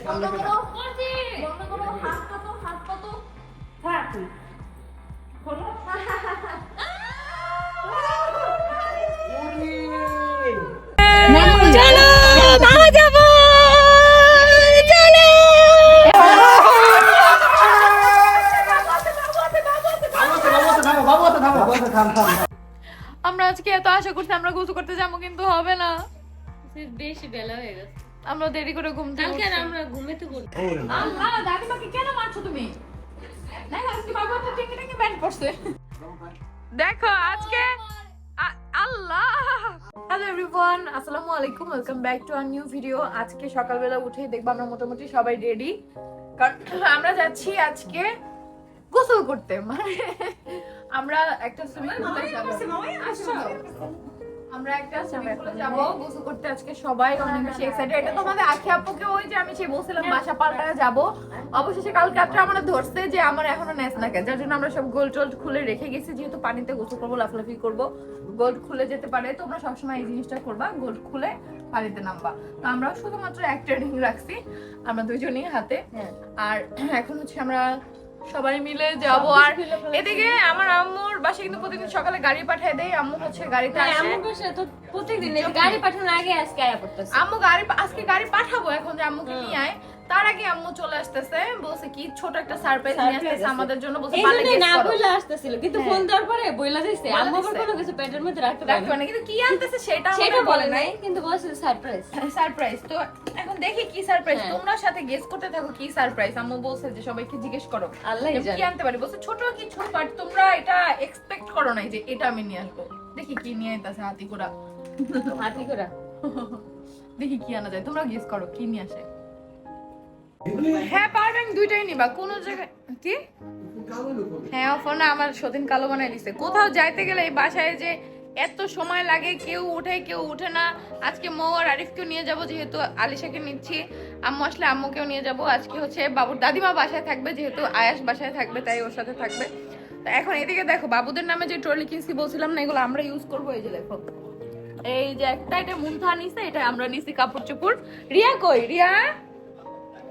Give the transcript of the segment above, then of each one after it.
বন্ধ করো বন্ধ করো হাত পাতো থাক খোলো চলো মামা যাবো চলো আমরা আজকে এত আশা করছি আমরা গোসল করতে যাবো কিন্তু হবে না বেশি বেলা হয়ে গেছে আমরা দেরি করে ঘুম থেকে কালকে উঠছি। আমরা ঘুমাতে বলবো আল্লাহ দাদিমাকে কেন মারছো তুমি না আজকে বাবা তো টেকে টেকে ব্যান্ড পড়ছে দেখো আজকে আল্লাহ হ্যালো এভরিওয়ান আসসালামু আলাইকুম welcome back to our new video আজকে সকালবেলা উঠে দেখবো আমরা মোটামুটি সবাই রেডি কারণ আমরা যাচ্ছি আজকে গোসল করতে মানে আমরা একটা সুইমিং পুলে যাব আমরা একটা সুইমিং পুলে যাব গোসল করতে আজকে সবাই অনেক বেশি এক্সাইটেড এটা তোমাদের আখি আপুকে ওই যে আমি সেই বলছিলাম বাসা পাল্টায় যাব অবশেষে কালকে রাতে আমরা ধরছে যে আমার এখনো নেস না কে যার জন্য আমরা সব গোল্ড টোল্ড খুলে রেখে গেছি যেহেতু পানিতে গোসল করবো লাফলাফি করব গোল্ড খুলে যেতে পারে তোমরা সবসময় এই জিনিসটা করবা গোল্ড খুলে পানিতে নামবা তো আমরা শুধুমাত্র একটা রিং রাখছি আমরা দুইজনই হাতে আর এখন হচ্ছে আমরা সবাই মিলে যাব আর এদিকে আমার আম্মুর বাসায় কিন্তু প্রতিদিন সকালে গাড়ি পাঠিয়ে দেয় আম্মু হচ্ছে গাড়িতে আসে আমার বাসায় তো প্রত্যেকদিন গাড়ি পাঠানোর আগে আজকে আয়া পড়তেছে আম্মু আজকে গাড়ি পাঠাবো এখন যে আম্মুকে নিয়ে আয় তার আগে আম্মু চলে আসতেছে বলছে কি ছোট একটা সারপ্রাইজ নিয়ে আসতেছে আমাদের জন্য বলছে পালে এইজন্য না গেস করো বইলা আসতেছিল কিন্তু ফোন দেওয়ার পরে বইলা দিছে বইলা আম্মু আবার দিছে। কোনো কিছু পেটের মধ্যে রাখতে পারে রাখবে না কিন্তু কি আনতেছে সেটা সেটা আমাদের বলে নাই কিন্তু বলছে সারপ্রাইজ সারপ্রাইজ তো এখন দেখি কি সারপ্রাইজ তোমরা সাথে গেস করতে থাকো কি সারপ্রাইজ আম্মু বলছে যে সবাইকে জিজ্ঞেস করো আল্লাহই যে জানে কি আনতে পারি বলছে ছোট কিছু বাট তোমরা এটা এক্সপেক্ট করো নাই যে এটা আমি নিয়ে আসবো দেখি কি নিয়ে আইতাছে হাতি ঘোড়া হাতি করা দেখি কি আনা যায় তোমরা গেস করো কি নিয়ে আসে হ্যাঁ পাওয়ার ব্যাংক দুইটাই নিবা কোন জায়গায় কি হ্যাঁ ফোন আমার সতীন কালো বানাই দিছে কোথাও যাইতে গেলে এই বাসায় যে এত সময় লাগে কেউ উঠে কেউ উঠে না আজকে মৌ আর আরিফকেও নিয়ে যাব যেহেতু আলিশাকে নিচ্ছি আম্মু আসলে আম্মুকেও নিয়ে যাব আজকে হচ্ছে বাবুর দাদিমা বাসায় থাকবে যেহেতু আয়াস বাসায় থাকবে তাই ওর সাথে থাকবে তো এখন এদিকে দেখো বাবুদের নামে যে ট্রলি কিনছি বলছিলাম না এগুলো আমরা ইউজ করবো এই যে দেখো এই যে একটা এটা মুন্থা নিছে এটা আমরা নিছি কাপড় চোপড় রিয়া কই রিয়া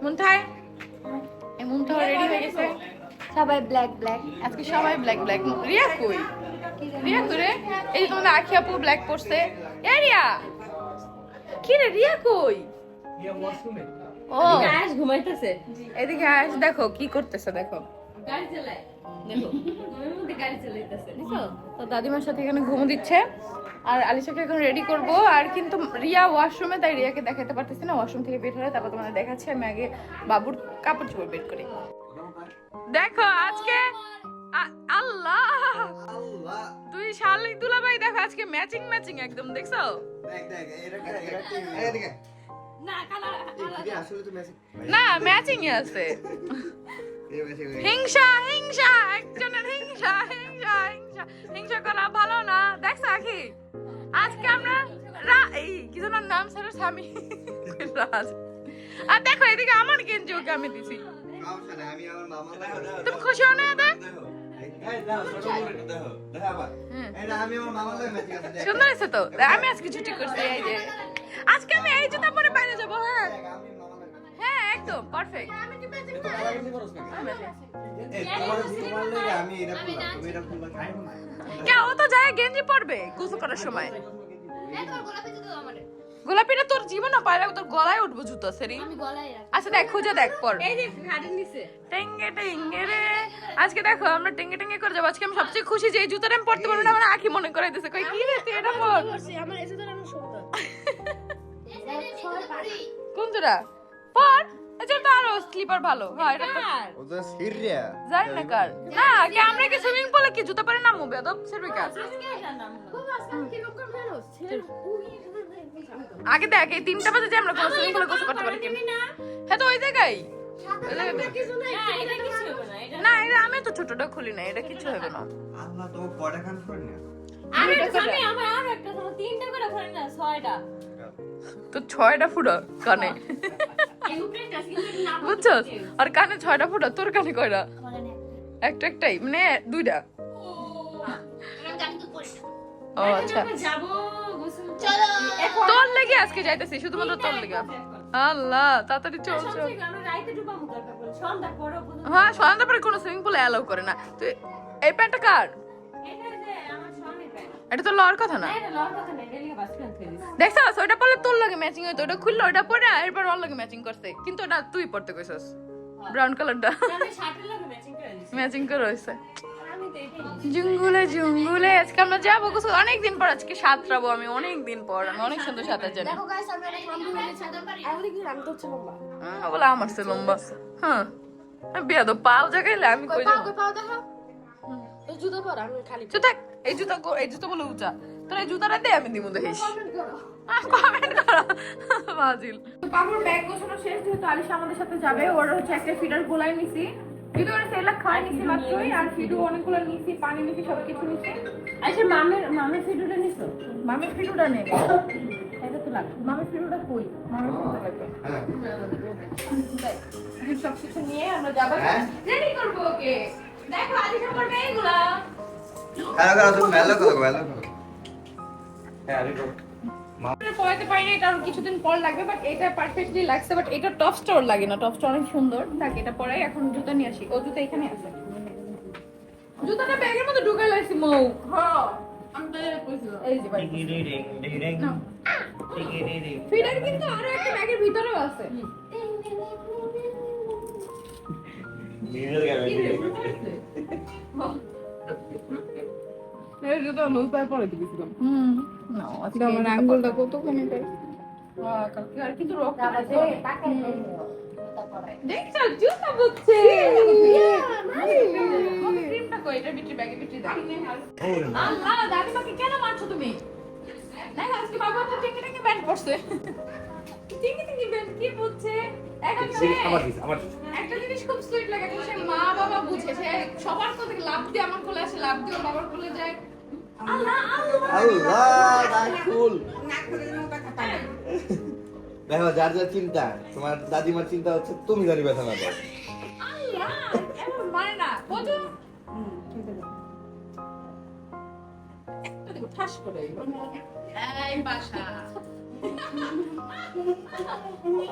মুন্থায় এই মুন্থা রেডি হয়ে গেছে সবাই ব্ল্যাক ব্ল্যাক আজকে সবাই ব্ল্যাক ব্ল্যাক রিয়া কই রিয়া করে এই যে তোমাদের আখি আপু ব্ল্যাক পরছে এ রিয়া কি রে রিয়া কই ও আজ ঘুমাইতেছে এদিকে আস দেখো কি করতেছে দেখো গাড়ি চালায় দেখো ঘুমের মধ্যে গাড়ি চালাইতেছে বুঝছো তো দাদিমার সাথে এখানে ঘুম দিচ্ছে আর আলিশাকে এখন রেডি করব আর কিন্তু রিয়া ওয়াশরুমে তাই রিয়াকে দেখাতে পারতেছি না ওয়াশরুম থেকে বের হলে তারপর তোমাদের দেখাচ্ছি আমি আগে বাবুর কাপড় চোপড় বের করি দেখো আজকে আল্লাহ তুই শালিক দুলাভাই দেখো আজকে ম্যাচিং ম্যাচিং একদম দেখছো না কালা না ম্যাচিং আছে হিংসা হিংসা একজনের হিংসা হিংসা হিংসা হিংসা করা ভালো না দেখছো আখি আজকে আমরা এই কি যেন নাম স্যার স্বামী রাজ আর দেখো এদিকে আমার গেঞ্জি ওকে আমি দিছি তুমি খুশি হও না দেখ সুন্দর আছে তো আমি আজকে ছুটি করছি এই যে আজকে আমি এই জুতা পরে বাইরে যাবো হ্যাঁ হ্যাঁ একদম পারফেক্ট কে ও তো যায় গেঞ্জি পরবে গোসল করার সময় গোলাপিটা তোর জীবনে পাইলে তোর গলায় উঠবো জুতো সেরি আচ্ছা দেখ খুঁজে দেখ পর এই যে গাড়ি নিছে টেঙ্গে টেঙ্গে রে আজকে দেখো আমরা টেঙ্গে টেঙ্গে করে যাবো আজকে আমি সবচেয়ে খুশি যে এই জুতোটা আমি পরতে পারবো না আমার আখি মনে করাইতেছে কই কি রে তুই এটা পর আমার এসে ধরে আমার সুন্দর কোন জোড়া পর এটা তো আরো স্লিপার ভালো হ্যাঁ এটা তো জানি না কার না কি আমরা কি সুইমিং পুলে কি জুতো পরে নামবো বেদব সেরবিকা আগে দেখ এই 3টা বাজে যে আমরা কোন সুইমিং পুলে গোসল করতে পারি হ্যাঁ তো ওই জায়গায় না এটা আমি তো ছোটটা খুলি না এটা কিছু হবে না আমার আর একটা তোমার 3টা করে ফোন না 6টা তো 6টা ফুটো কানে বুঝছো আর কানে 6টা ফুটো তোর কানে কয়টা একটাই মানে 2টা ও আচ্ছা যাবো গোসল চলো তোর লেগে আজকে যাইতেছি শুধুমাত্র তোর লেগে আল্লাহ তাড়াতাড়ি চল চল। আমরা রাইতে ডুবাবো দরকার পড়লে সন্ধ্যা পরে হ্যাঁ সন্ধ্যার পরে কোনো সুইমিং পুলে অ্যালাউ করে না। তুই এই প্যান্টটা কার? এটা যে আমার স্বামী প্যান্ট এটা তো লওয়ার কথা না। এটা লওয়ার কথা না, এটা লিখে বাস প্যান্ট ফেলিস। দেখছস ওটা পরলে তোর লগে ম্যাচিং হইতো, ওটা খুললো ওটা পরে এরপর ওর লগে ম্যাচিং করছে, কিন্তু ওটা তুই পরতে কইছস ব্রাউন কালারটা আমি শার্টের লগে ম্যাচিং করে দিছি। ম্যাচিং করে হইছে। আমি তো এটাই জঙ্গলে জঙ্গলে আজকে আমরা যাবো গোসল, অনেকদিন পর আজকে সাঁতরাবো আমি, অনেকদিন পর। আমি অনেক সুন্দর সাঁতার জানি। দেখো গাইস আমি অনেক লম্বা হয়ে গেছি। আমি কি আমি তো হচ্ছে লম্বা। বলে আমার সে লম্বা। হ্যাঁ বিয়াদ পাও জায়গায় আমি কই যাবো? পাও দেখো। তো জুতো পর আমি খালি জুতা এই জুতা বলে উঁচা, তোর এই জুতাটা দে আমি দিমু দেখিস। কমেন্ট করো। কমেন্ট করো বাজিল। পাপুর ব্যাগ গোছানো শেষ, যেহেতু আলিশা আমাদের সাথে যাবে, ওর হচ্ছে একটা ফিডার গোলাই নিছি, যদি ওরা সেলা খাওয়াই নিছি মাত্রই, আর ফিডু অনেকগুলো নিছি, পানি নিছি, সবকিছু নিছি। আচ্ছা মামের ফিডুটা নিছো? মামের ফিডুটা নেই, এটা তো লাগবে। মামের ফিডুটা কই? মামের ফিডুটা লাগবে। এখন সবকিছু নিয়ে আমরা যাবো, রেডি করবো ওকে। দেখো আলিশা করবে এইগুলা। পড়াতে পারি না, এটা আরো কিছুদিন পর লাগবে, বাট এটা পারফেক্টলি লাগছে। বাট এটা টপ স্টোর লাগে না, টপ স্টোর অনেক সুন্দর থাকে, এটা পরে। এখন জুতা নিয়ে আসি, ও জুতা এখানে আছে, জুতাটা ব্যাগের মধ্যে ঢুকাই লাইছি মৌ। হ্যাঁ আমি তো এটা কইছিলাম। এই যে ভাই ফিডার কিন্তু আরো একটা ব্যাগের ভিতরেও আছে। এই জুতা লুজ পায় পরে দিয়েছিলাম। না আজকে আমার আঙ্গুলটা কতখানি তাই। কালকে আর কিন্তু রক্ত আছে। দেখছো জুতা বুঝছে। ক্রিমটা কই? এটা বিট্রি ব্যাগে বিট্রি দাও। আল্লাহ দাদিমাকে কেন মারছো তুমি? দেখো আজকে বাবা তো টিঙ্কি টিঙ্কি ব্যান্ড পড়ছে। টিঙ্কি টিঙ্কি ব্যান্ড কি বুঝছে? এখন একটা জিনিস খুব সুইট লাগে, সে মা বাবা বুঝে, সে সবার কোলে লাভ দিয়ে আমার কোলে আসে, লাভ দিয়ে ওর বাবার কোলে যায়। আল্লাহ দেখো যার যার চিন্তা, তোমার দাদিমার চিন্তা হচ্ছে তুমি জানি ব্যথা না পাও। আল্লাহ এমন মানে না বোঝো। একটা দেখো ঠাস করে এই বাসা।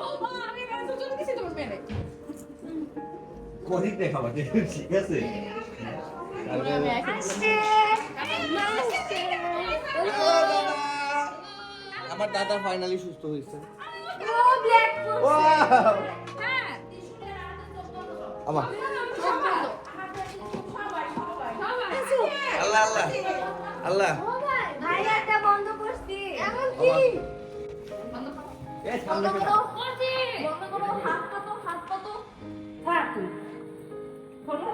ও মা আমি মেরে তো চলে গেছি তোমার মেরে। কদিক দেখাবা ঠিক আছে? আমার দাদা ফাইনালি সুস্থ হয়েছে। আমার আল্লাহ আল্লাহ আল্লাহ ভাইয়াটা বন্ধ করছি। এখন কি? এই সামনে বন্ধ করো। বন্ধ করো। হাত পাতো, হাত পাতো। থাক তুই। খোলো।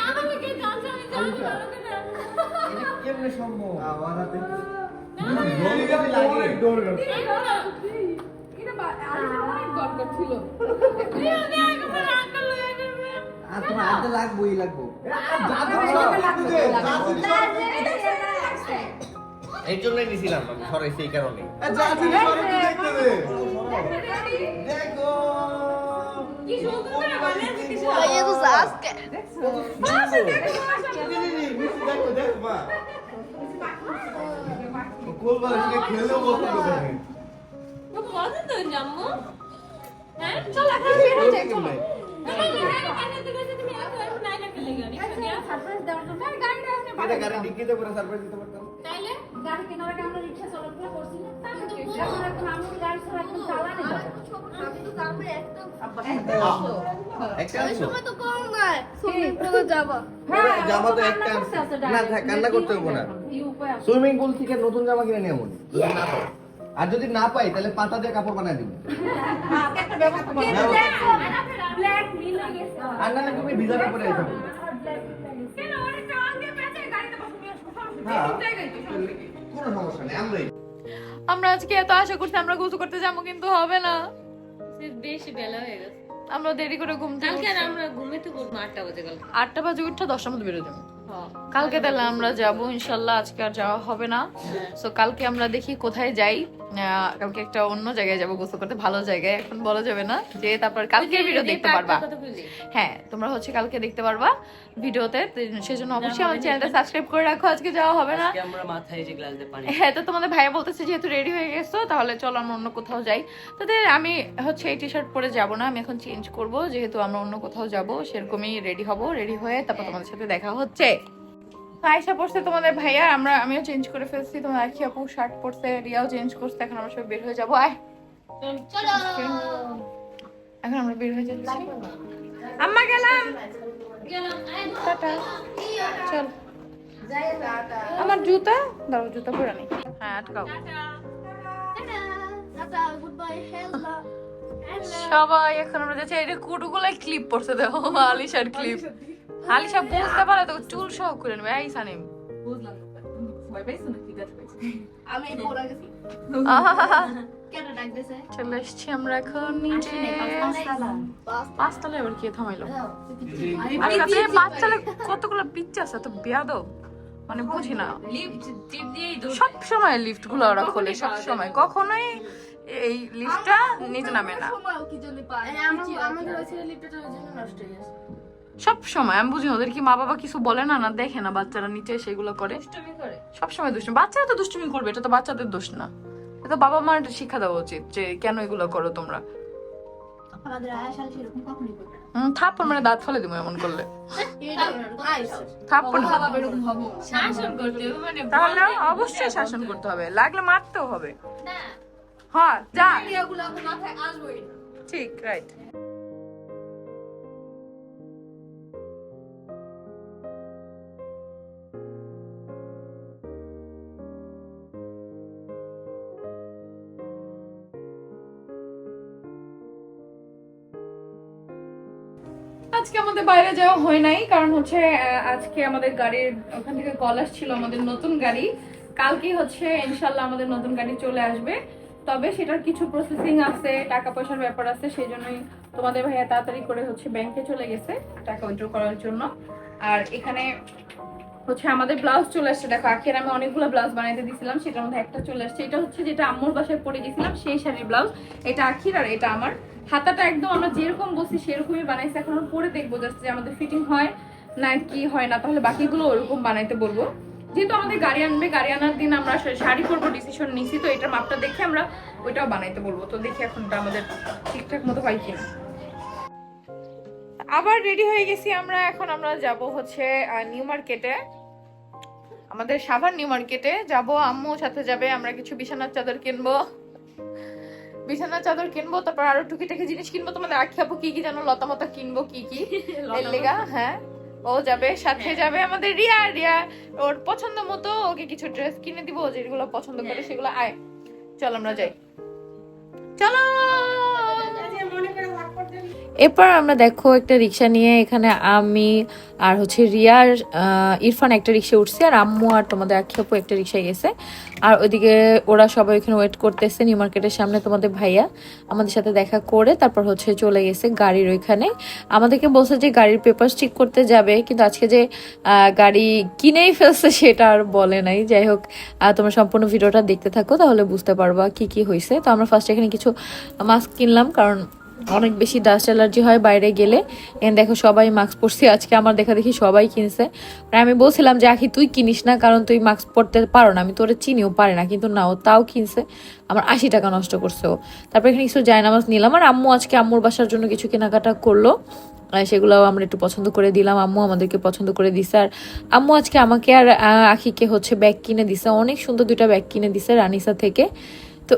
আমাকে জানছো আমি জানি না। কেমনে সম্ভব? আমার হাতে তোমার হাতে লাগবোই লাগবো। এই জন্যই নিছিলাম আমি, সরাইছি এই কারণে। দেখো মজা তো জাম্মু। হ্যাঁ চল এখন বের হয়ে যাই, চলো। এটা গাড়ি ডিক্কিতে করে সারপ্রাইজ দিতে পারতাম। গাড়ি কিনারে আমরা রিকশা চলাফেরা করছি না। এখন এখন আমি গাড়ি ছাড়া একদম চালানি যাবো। আমি তো তারপরে একদম একটা আনছো? সময় তো কম নাই। সুইমিং পুলে যাবো। জামা তো একটা আনছো। না থাক, কান্না করতে হবে না। সুইমিং পুল থেকে নতুন জামা কিনে নিয়ে মনে যদি না পাই। আর যদি না পাই তাহলে পাতা দিয়ে কাপড় বানাই দিব। ব্ল্যাক নীল হয়ে গেছে। আর না তুমি ভিজা কাপড়ে আইছো। হ্যাঁ কোনো সমস্যা নেই, আমরাই। আমরা আজকে এত আশা করছি আমরা গোসল করতে যাবো, কিন্তু হবে না। বেশি বেলা হয়ে গেছে। আমরা দেরি করে ঘুম থেকে কালকে আর আমরা ঘুমাইতে বলবো 8টা বাজে গেল। 8টা বাজে উঠে 10টার মধ্যে বেরো যাবো। কালকে তাহলে আমরা যাব ইনশাল্লাহ, আজকে আর যাওয়া হবে না। সো কালকে আমরা দেখি কোথায় যাই। কালকে একটা অন্য জায়গায় যাবো গোসল করতে, ভালো জায়গায়, এখন বলা যাবে না। যে তারপর কালকের ভিডিও দেখতে পারবা, হ্যাঁ তোমরা হচ্ছে কালকে দেখতে পারবা ভিডিওতে। সেজন্য অবশ্যই আমার চ্যানেলটা সাবস্ক্রাইব করে রাখো। আজকে যাওয়া হবে না। আমরা মাথায় যে গ্লাস দিয়ে পানি, হ্যাঁ তো তোমাদের ভাইয়া বলতেছে যেহেতু রেডি হয়ে গেছো তাহলে চলো আমরা অন্য কোথাও যাই। তাদের আমি হচ্ছে এই টি শার্ট পরে যাব না, আমি এখন চেঞ্জ করব, যেহেতু আমরা অন্য কোথাও যাব সেরকমই রেডি হব। রেডি হয়ে তারপর তোমাদের সাথে দেখা হচ্ছে। আয়শা পড়ছে তোমাদের ভাইয়া, আমিও চেঞ্জ করে ফেলছি। তোমার আখি আপু শার্ট পরছে, রিয়াও চেঞ্জ করছে। এখন আমরা সব বের হয়ে যাবো। এখন আমরা বের হয়ে যাচ্ছি। আম্মা গেলাম, টাটা। চল আমার জুতা দাও, জুতা পরে নি। হ্যাঁ আটকাও। সবাই এখন আমরা যাচ্ছি। এটা কুটুগুলাই ক্লিপ পড়ছে, দেখো আলিশার ক্লিপ। আলিশা বুঝতে পারে তো চুল সহ করে নেবে। এই সানিম চলে এসছি আমরা এখন নিচে। পাঁচতলায় আবার কে থামাইলো? পাঁচতলায় কতগুলো পিচ্চা আছে, তো বেয়াদব, মানে বুঝি না। সব সময় লিফট গুলো ওরা খোলে, সব সময়, কখনোই এই লিফটটা নিচে নামে না। সব সময় আমি বুঝি ওদের কি মা বাবা কিছু বলে না, না দেখে না বাচ্চারা নিচে সেগুলো করে? সব সময় দুষ্টুমি। বাচ্চারা তো দুষ্টুমি করবে, এটা তো বাচ্চাদের দোষ না। এটা বাবা মার শিক্ষা দেওয়া উচিত যে কেন এগুলো করো তোমরা। থাপ্পড় মানে দাঁত ফেলে দিব এমন করলে। থাপ্পড় তাহলে অবশ্যই শাসন করতে হবে, লাগলে মারতেও হবে। হ্যাঁ যা, ঠিক, রাইট। আজকে আমাদের বাইরে যাওয়া হয় নাই, কারণ হচ্ছে আজকে আমাদের গাড়ির ওখান থেকে কল আসছিল আমাদের নতুন গাড়ি। কালকে হচ্ছে ইনশাল্লাহ আমাদের নতুন গাড়ি চলে আসবে, তবে সেটার কিছু প্রসেসিং আছে, টাকা পয়সার ব্যাপার আছে। সেই জন্যই তোমাদের ভাইয়া তাড়াতাড়ি করে হচ্ছে ব্যাংকে চলে গেছে টাকা উইথড্র করার জন্য। আর এখানে হচ্ছে আমাদের ব্লাউজ চলে আসছে। দেখো আখের আমি অনেকগুলো ব্লাউজ বানাইতে দিয়েছিলাম, সেটার মধ্যে একটা চলে আসছে। এটা হচ্ছে যেটা আম্মুর বাসায় পরে গেছিলাম সেই শাড়ির ব্লাউজ। এটা আখির আর এটা আমার। হাতাটা একদম আমরা যেরকম বসি সেরকমই বানাইছি। এখন পরে দেখবো জাস্ট যে আমাদের ফিটিং হয় না কি হয় না, তাহলে বাকিগুলো ওরকম বানাইতে বলবো। যেহেতু আমাদের গাড়ি আনবে, গাড়ি আনার দিন আমরা শাড়ি পরবো ডিসিশন নিছি, তো এটার মাপটা দেখে আমরা ওইটাও বানাইতে বলবো। তো দেখি এখন আমাদের ঠিকঠাক মতো হয় কিনা। আবার রেডি হয়ে গেছি আমরা। এখন আমরা যাব হচ্ছে নিউ মার্কেটে, আমাদের সাভার নিউ মার্কেটে যাব। আম্মু সাথে যাবে। আমরা কিছু বিছানার চাদর কিনবো, তারপর আরো টুকিটাকি জিনিস কিনবো। তোমাদের আখি আপু কি কি জানো লতা মতা কিনবো কি কি এর লেগা। হ্যাঁ ও যাবে, সাথে যাবে আমাদের রিয়া। ওর পছন্দ মতো ওকে কিছু ড্রেস কিনে দিব, যেগুলো পছন্দ করে সেগুলো। আয় চল আমরা যাই, চলো। এরপর আমরা দেখো একটা রিক্সা নিয়ে এখানে আমি আর হচ্ছে রিয়ার ইরফান একটা রিক্সা উঠছে, আর আম্মু আর তোমাদের আখি আপু একটা রিক্সায় গেছে। আর ওইদিকে ওরা সবাই ওইখানে ওয়েট করতেছে নিউ মার্কেটের সামনে। তোমাদের ভাইয়া আমাদের সাথে দেখা করে তারপর হচ্ছে চলে গেছে গাড়ির ওইখানে। আমাদেরকে বলছে যে গাড়ির পেপার চেক করতে যাবে, কিন্তু আজকে যে গাড়ি কিনেই ফেলছে সেটা আর বলে নাই। যাই হোক তোমরা সম্পূর্ণ ভিডিওটা দেখতে থাকো, তাহলে বুঝতে পারবা কি কি হয়েছে। তো আমরা ফার্স্ট এখানে কিছু মাস্ক কিনলাম, কারণ অনেক বেশি ডাস্ট অ্যালার্জি হয় বাইরে গেলে। এখানে দেখো সবাই মাস্ক পরছে আজকে, আমার দেখা দেখি সবাই কিনছে। আমি বলছিলাম যে আখি তুই কিনিস না, কারণ তুই মাস্ক পরতে পারো না, আমি তোরে চিনিও পারে না, কিন্তু না ও তাও কিনছে। আমার 80 টাকা নষ্ট করছে ও। তারপর এখানে কিছু জায়নামাজ নিলাম। আর আম্মু আজকে আম্মুর বাসার জন্য কিছু কেনাকাটা করলো, সেগুলো আমরা একটু পছন্দ করে দিলাম। আম্মু আমাদেরকে পছন্দ করে দিছে। আর আম্মু আজকে আমাকে আর আখিকে হচ্ছে ব্যাগ কিনে দিছে, অনেক সুন্দর 2টা ব্যাগ কিনে দিছে রানিসা থেকে। তো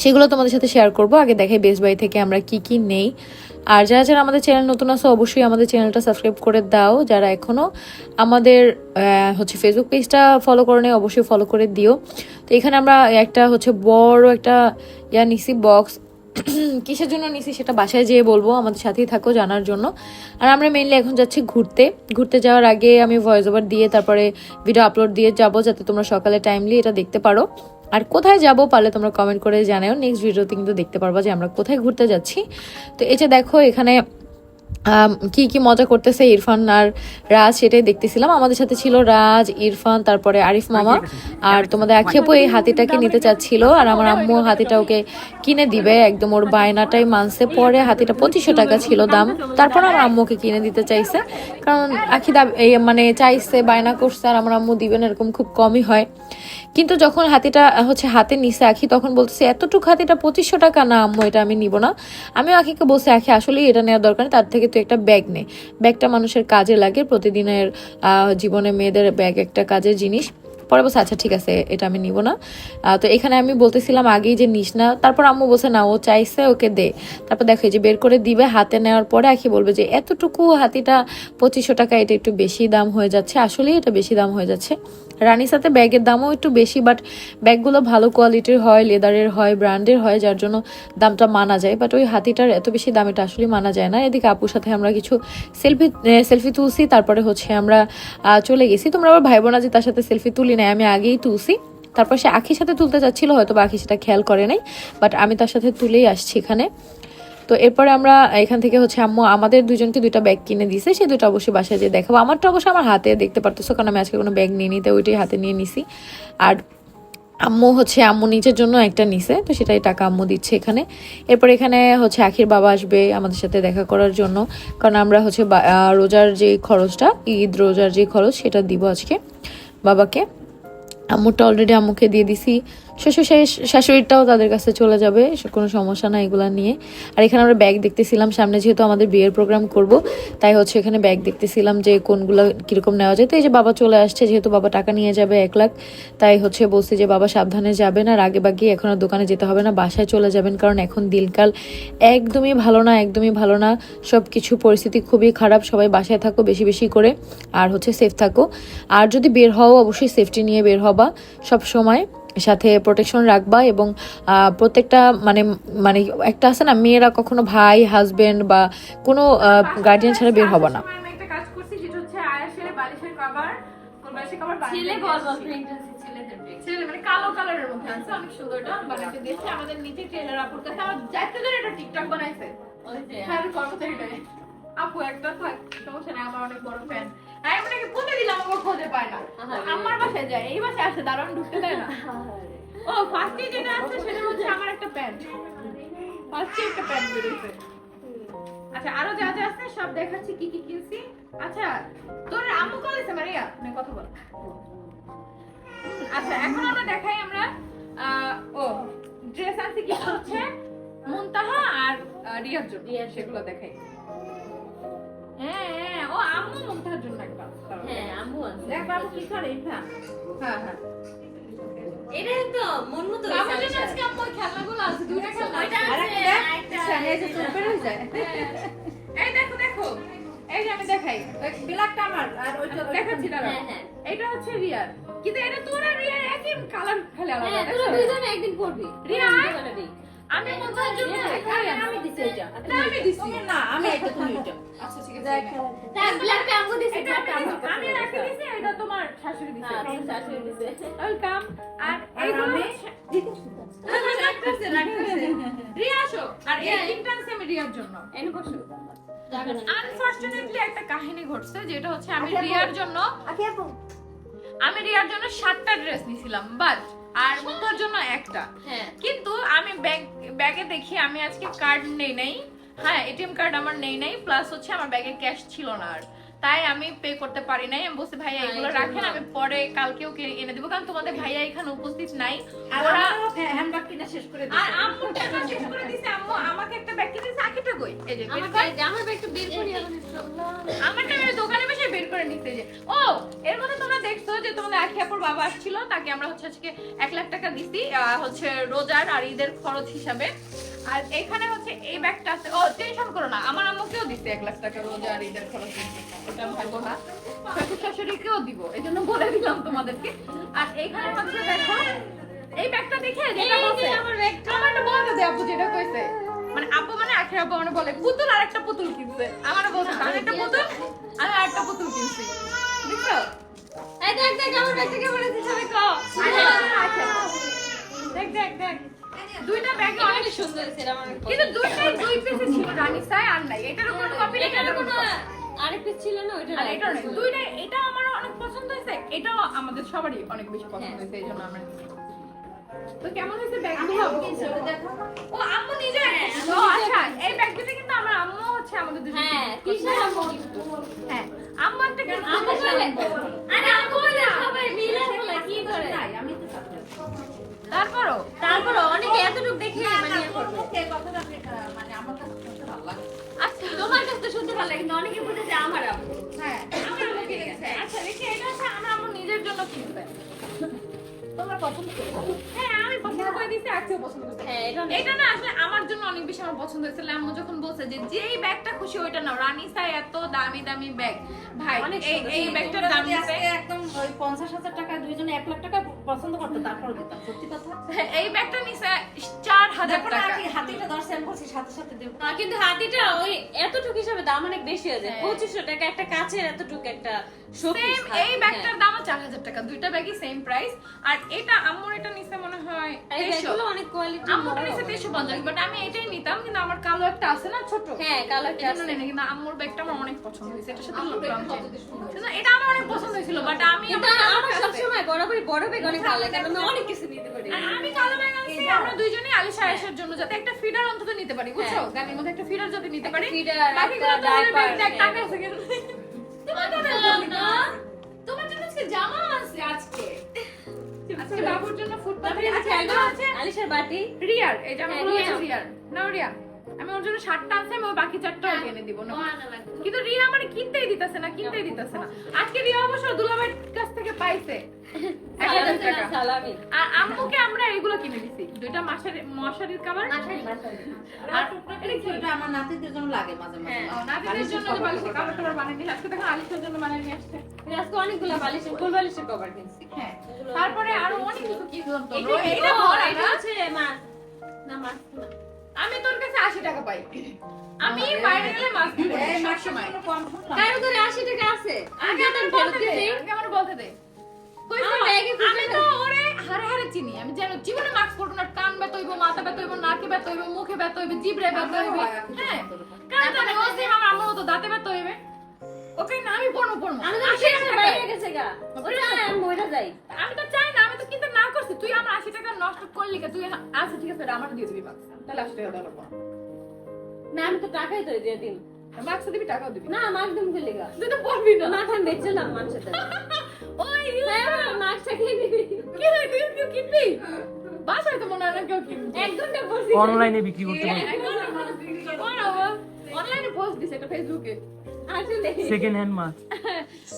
সেগুলো তোমাদের সাথে শেয়ার করব। আগে দেখাই বেস্ট বাই থেকে আমরা কি কি নেই। আর যারা যারা আমাদের চ্যানেল নতুন আছে অবশ্যই আমাদের চ্যানেলটা সাবস্ক্রাইব করে দাও। যারা এখনো আমাদের হচ্ছে ফেসবুক পেজটা ফলো করে নেই অবশ্যই ফলো করে দিও। তো এখানে আমরা একটা হচ্ছে বড় একটা নিছি বক্স। কিসের জন্য নিছি সেটা বাসায় যেয়ে বলবো, আমাদের সাথেই থাকো জানার জন্য। আর আমরা মেইনলি এখন যাচ্ছি ঘুরতে যাওয়ার আগে আমি ভয়েস ওভার দিয়ে তারপরে ভিডিও আপলোড দিয়ে যাব, যাতে তোমরা সকালে টাইমলি এটা দেখতে পারো। আর কোথায় যাবো পারলে তোমরা কমেন্ট করে জানাও, নেক্সট ভিডিওতে কিন্তু দেখতে পারবা যে আমরা কোথায় ঘুরতে যাচ্ছি। তো এই যে দেখো এখানে কি কি মজা করতেছে ইরফান আর রাজ সেটাই দেখতেছিলাম। আমাদের সাথে ছিল রাজ, ইরফান, তারপরে আরিফ মামা, আর তোমাদের আখিয়াপু এই হাতিটাকে নিতে চাচ্ছিল, আর আমার আম্মু হাতিটা ওকে কিনে দিবে, একদম ওর বায়নাটাই মানছে। পরে হাতিটা 2500 টাকা ছিল দাম, তারপর আমার আম্মুকে কিনে দিতে চাইছে, কারণ আখি মানে চাইছে, বায়না করছে, আর আমার আম্মু দিবেন এরকম খুব কমই হয়। কিন্তু যখন হাতিটা হাতে নিছে আখি, তখন বলতেছে এতটুকু হাতিটা 2500 টাকা, না আম্মু এটা আমি নিব না। আমিও আখিকে বলছি আখি আসলেই এটা নেওয়ার দরকার নেই, তার থেকে তুই একটা ব্যাগ নে, ব্যাগটা মানুষের কাজে লাগে, প্রতিদিনের জীবনে মেয়েদের ব্যাগ একটা কাজের জিনিস। পরে বলছে আচ্ছা ঠিক আছে এটা আমি নিব না। তো এখানে আমি বলতেছিলাম আগেই যে নিস না, তারপর আম্মু বলছে না ও চাইছে ওকে দে। তারপর দেখো যে বের করে দিবে, হাতে নেওয়ার পরে আখি বলবে যে এতটুকু হাতিটা 2500 টাকা, এটা একটু বেশি দাম হয়ে যাচ্ছে। আসলেই এটা বেশি দাম হয়ে যাচ্ছে। রানীর সাথে ব্যাগের দামও একটু বেশি, বাট ব্যাগগুলো ভালো কোয়ালিটির হয়, লেদারের হয়, ব্র্যান্ডের হয়, যার জন্য দামটা মানা যায়। বাট ওই হাতিটার এত বেশি দাম এটা আসলে মানা যায় না। এদিকে আপুর সাথে আমরা কিছু সেলফি তুলছি, তারপরে আমরা চলে গেছি। তোমরা আবার ভাইবো না যে তার সাথে সেলফি তুলি নাই, আমি আগেই তুলছি। তারপর সে আখির সাথে তুলতে যাচ্ছিল, হয়তো বা আখি সেটা খেয়াল করে নাই, বাট আমি তার সাথে তুলেই আসছি এখানে। তো এরপরে আমরা এখান থেকে আম্মু আমাদের দুজনকে 2টা ব্যাগ কিনে দিয়েছে, সেই 2টা অবশ্যই বাসায় যেয়ে দেখাবো। আমারটা অবশ্যই আমার হাতে দেখতে পারতেছো, কারণ আমি আজকে কোনো ব্যাগ নিয়ে নিতে, ওইটাই হাতে নিয়ে নিছি। আর আম্মু আম্মু নিজের জন্য একটা নিছে, তো সেটাই টাকা আম্মু দিচ্ছে এখানে। এরপর এখানে আখির বাবা আসবে আমাদের সাথে দেখা করার জন্য, কারণ আমরা রোজার যে খরচটা, ঈদ রোজার যে খরচ, সেটা দিব আজকে বাবাকে। আম্মুরটা অলরেডি আম্মুকে দিয়ে দিছি, শাশুড়িটাও তাদের কাছে চলে যাবে, কোনো সমস্যা না এগুলা নিয়ে। আর এখানে আমরা ব্যাগ দেখতেছিলাম, সামনে যেহেতু আমাদের বিয়ের প্রোগ্রাম করব, তাই এখানে ব্যাগ দেখতেছিলাম যে কোনগুলো কিরকম নেওয়া যায়। তো এই যে বাবা চলে আসছে, যেহেতু বাবা টাকা নিয়ে যাবে 1 লাখ, তাই বলছি যে বাবা সাবধানে যাবেন, আর আগে বাগিয়ে এখন আর দোকানে যেতে হবে না, বাসায় চলে যাবেন, কারণ এখন দিনকাল একদমই ভালো না, একদমই ভালো না, সব কিছু পরিস্থিতি খুবই খারাপ। সবাই বাসায় থাকো বেশি বেশি করে, আর সেফ থাকো। আর যদি বের হও অবশ্যই সেফটি নিয়ে বের হবা, সব সময় সাথে প্রোটেকশন রাখবা। এবং প্রত্যেকটা মানে একটা আছে না, মেয়েরা কখনো ভাই, হাজবেন্ড বা কোনো গার্ডিয়ান ছাড়া বের হবা না। আমি একটা কাজ করছি, যেটা আয়াসের বালিশের কভার, ছেলে বল প্রিন্টেন্সি ছেলেদের ব্রেক। ছেলে মানে কালো কালারের মধ্যে আছে, অনেক সুন্দর, এটা বানাইতে দিয়েছে আমাদের নিচে টেলার আপুর কাছে। আমার যাইতে ধরে এটা টিকটক বানাইছে, হ্যাঁ কর্মচারীটাই আপু একটা থাক, সমস্যা নেই, আমার অনেক বড় ফ্যান। আমি ওটাকে খুঁজে দিলাম, আমার খোঁজে পায় না, আমার বাসায় যায়, এই বাসায় আসে, দারুণ ঢুকতে দেয় না। ও ফার্স্টে যেটা আছে সেটা আমার একটা প্যান্ট, ফার্স্টে একটা প্যান্ট বেরিয়েছে। আচ্ছা আরো যা যা আছে সব দেখাচ্ছি কি কি কিনছি। আচ্ছা তোর আম্মু কল দিছে মারিয়া, না কথা বল। আচ্ছা এখন আমরা দেখাই, আমরা ড্রেস আছে কি মুনতাহা আর রিয়ার জন্য, সেগুলো দেখাই। হ্যাঁ ও আম্মু মুনতাহার জন্য একটা, হ্যাঁ আম্মু আছে। দেখ বাবু কি করে এটা। হ্যাঁ এটা তো মন মতো আমার জন্য আজকে আম্মু খেলনাগুলো আছে, 2টা খেলনা আছে। আর একটা সামনে যে চুপ করে যায়। এই দেখো এই যে আমি দেখাই, ব্ল্যাকটা আমার, আর ওইটা দেখাচ্ছি না। হ্যাঁ এটা রিয়ার, কিন্তু এটা তোর আর রিয়ার একই কালার, খালি আলাদা। হ্যাঁ তোরা দুইজনে একদিন পড়বি। রিয়া আমি মন্তার জন্য আমি দিছি এটা। না আমি দিছি না, আমি এটা তুমি এটা। আচ্ছা ঠিক আছে, তার ব্ল্যাকটা আম্মু দিছে, আমি রাখি দিছি, এটা তোমার শাশুড়ি দিছে। হ্যাঁ আমার শাশুড়ি দিছে। ওয়েলকাম। আর এইগুলো রাখতেছে রিয়া আসো, আর এই তিনটা আছে আমি রিয়ার জন্য। এনে বসো। আনফরচুনেটলি একটা কাহিনী ঘটছে, যেটা আমি রিয়ার জন্য 7টা ড্রেস নিছিলাম, বাট আর মুন্তার জন্য একটা। হ্যাঁ কিন্তু আমি ব্যাগে দেখি আমি আজকে কার্ড নেই নাই, হ্যাঁ এটিএম কার্ড আমার নেই নাই, প্লাস আমার ব্যাগে ক্যাশ ছিল না, আর তাই আমি পে করতে পারি নাই। আমি বলছি ভাইয়া এগুলো রাখেন, আমি পরে কালকেও এনে দেবো, কারণ তোমাদের ভাইয়া এখানে উপস্থিত নাই। ওরা হ্যান্ডব্যাগ কিনা শেষ করে দিয়েছে, আর আম্মু টাকা শেষ করে দিয়েছে। আম্মু আমাকে একটা ব্যাগ কিনে দিয়েছে, আকিটা কই? এই যে আমার ব্যাগটা বের করি এখন। আমারটা আমি দোকানে বসে বের করে নিতে যে। ও এর মধ্যে তোমরা দেখছো যে তোমাদের আখিয়াপুর বাবা আসছিল, তাকে আমরা আজকে 1 লাখ টাকা দিছি, রোজার আর ঈদের খরচ হিসাবে। আর এখানে এই ব্যাগটা আছে, ও টেনশন করো না, আমার আম্মুকেও দিছে 1 লাখ টাকা রোজা আর ঈদের খরচ, এটা ভাববো না, শ্বশুর শাশুড়িকেও দিব, এই জন্য বলে দিলাম তোমাদেরকে। আর এইখানে দেখো এই ব্যাগটা দেখে যেটা বলছে, আমার ব্যাগটা আমারটা বলতে দে আপু, যেটা কইছে মানে আব্বু মানে আখির আব্বু মানে বলে পুতুল, আর একটা পুতুল কিনছে, আমার বলছে আমি একটা পুতুল, আমি আরেকটা পুতুল কিনছি, বুঝছো? এই দেখ আমার ব্যাগটা কেমন আছে সবাই কও। দেখ দুইটা ব্যাগে অনেক অনেক সুন্দর হয়েছে এটা আমার অনেক কিন্তু পছন্দ। দুইটাই দুই পিসে ছিল রানিসায় আর নাই এটার উপর কপি এটার কোনো আরেক পিস ছিল না ওইটা আর এটা নাই দুইটাই এটা আমার অনেক পছন্দ হয়েছে এটাও আমাদের সবারই অনেক বেশি পছন্দ হয়েছে এইজন্য আমরা নিয়েছি। তো কেমন হয়েছে ব্যাগগুলো ও আম্মু নিজে ও আচ্ছা এই ব্যাগ দুটো কিন্তু আমার আম্মু হচ্ছে আমাদের দুজন হ্যাঁ তিশার আম্মু হ্যাঁ আম্মু একটা gift আম্মু করেছে। বলে আরে আম্মু বলে সবাই মিলে বলে কি করে আমি তো সাথে তারপরও তারপর অনেকে এতটুকু দেখে মানে ইয়ে করবে। এই কথাটা মানে আমার কাছে শুনতে ভালো লাগে আচ্ছা তোমার কাছে তো শুনতে ভালো লাগে কিন্তু অনেকে বুঝে যে আমার আম্মু হ্যাঁ আমার আম্মু কিনেছে আচ্ছা দেখি এটা হচ্ছে আমার আম্মু নিজের জন্য কিনছে তোমার পছন্দ হ্যাঁ আমি পছন্দ করে দিয়েছি আজকেও পছন্দ করছি হ্যাঁ এটা অনেক- এটা না আসলে আমার জন্য অনেক বেশি আমার পছন্দ হয়েছিল আম্মু যখন বলছে যে যেই ব্যাগটা খুশি ওইটা নাও রানিসা এত দামি দামি ব্যাগ ভাই অনেক এই সুন্দর। এই ব্যাগটার দাম যদি দিছে আজকে একদম ওই 50,000 টাকা দুইজনে 1 লাখ টাকা পছন্দ করতে তারপর দিতাম সত্যি কথা এই ব্যাগটা নিছে 4000 দেখো না টাকা আমি হাতিটা দর্শন করছি সাথে সাথে দেব কিন্তু হাতিটা ওই এতটুকু হিসাবে দাম অনেক বেশি হয়ে যায় হ্যাঁ। 2500 টাকা একটা কাচের এতটুকু একটা শোপিস সেম এই ব্যাগটার দামও 4000 টাকা দুইটা ব্যাগই সেম প্রাইস আর এটা আম্মুর এটা নিছে মনে হয় এই 2300 ব্যাগগুলো অনেক কোয়ালিটি আম্মুটা নিছে 2350 বাট আমি এটাই নিতাম কিন্তু আমার কালো একটা আছে না ছোট হ্যাঁ কালো একটা এজন্য আছে। নেই কিন্তু আম্মুর ব্যাগটা আমার অনেক পছন্দ হয়েছে এটার সাথে লোক এটা আমার অনেক পছন্দ হয়েছিল বাট আমি কিন্তু আমার সবসময় বরাবরই বড় ব্যাগ অনেক ভালো লাগে কারণ আমি অনেক কিছু নিতে পারি আর আমি কালো ব্যাগ আনছি আমরা দুইজনেই আলিশা আয়েশার জন্য যাতে একটা ফিডার অন্তত নিতে পারি বুঝছো গাড়ির মধ্যে একটা ফিডার যাতে নিতে পারি feeder, বাকিগুলো একটা তোমাদের diaper, ব্যাগ টাকা হ্যাঁ। আছে কিন্তু তোমার জন্য না তোমার জন্য আজকে জামা আছে আজকে আজকে বাবুর জন্য ফুটবল আচ্ছা এগুলো আছে আলিশার বাটি রিয়ার এই জামাগুলো হ্যাঁ, হচ্ছে রিয়ার না রিয়া আমি ওর জন্য 7টা আনছি আমি ওই বাকি 4টাও এনে দিব না কিন্তু রিয়া মানে কিনতেই দিতেছে না আজকে রিয়া অবশ্য দুলাভাইয়ের কাছ থেকে পাইছে 1000 টাকা সালামি আর আম্মুকে আমরা এগুলো কিনে দিছি দুইটা মশারির কভার আর এটা কি এটা আমার নাতিদের জন্য লাগে মাঝে মাঝে নাতিদের জন্য যে বালিশের কভার টভার বানিয়ে দিই আজকে দেখো আলিশার জন্য বানিয়ে নিয়ে আসছে আজকে অনেকগুলো বালিশের ফুল বালিশের কভার কিনছি হ্যাঁ তারপরে আরো অনেক কিছু কিনলাম তো এটা কি? এটা ও, ভরা এটা না হচ্ছে মাছ না মাছ না। আমি তোর কাছে 80 টাকা পাই আমি বাইরে গেলে মাছ কিনি এই সব মাসে সময় কম শুনলাম কারো করে 80 টাকা আছে আগে আমার বলতে দে আগে আমার বলতে দে কইছে আমার না, ব্যাগে খুঁজে আমি তো ওরে হারে হারে চিনি আমি জানো জীবনে মাস্ক পরবো না কান ব্যথা হইব মাথা ব্যথা হইব নাকে ব্যথা হইব মুখে ব্যথা হইবে জিভরে ব্যথা হইবে হ্যাঁ কারণ জানে ও সেম আমার আম্মু তো দাঁতে ব্যথা হইবে ওকে না আমি পড়বো আমাদের 80 শেষ টাকা বাইরে পাই। গেছে গা ওটা আমি মইরা যাই আমি তো চাই না আমি তো কিন্তু না করছি তুই আমার 80 টাকা নষ্ট করলি কে তুই আচ্ছা ঠিক আছে আমার দিয়ে দিবি বাক্স তাহলে 80 টাকা দেওয়ার পর না আমি তো টাকাই তো দিয়ে দিন বাক্স দিবি টাকাও দিবি না মাছ দিন গেলে গা তুই তো পড়বি না মাছ আমি বেচলাম মানুষের সাথে ওই মাছ চাকরি নিবি কি রে তুই কেউ কিনবি বাসায় তো মনে হয় না কেউ কিনবে এক ঘন্টা বসি অনলাইনে বিক্রি করতে পারো অনলাইনে পোস্ট দিছে এটা ফেসবুকে আসলে সেকেন্ড হ্যান্ড মাছ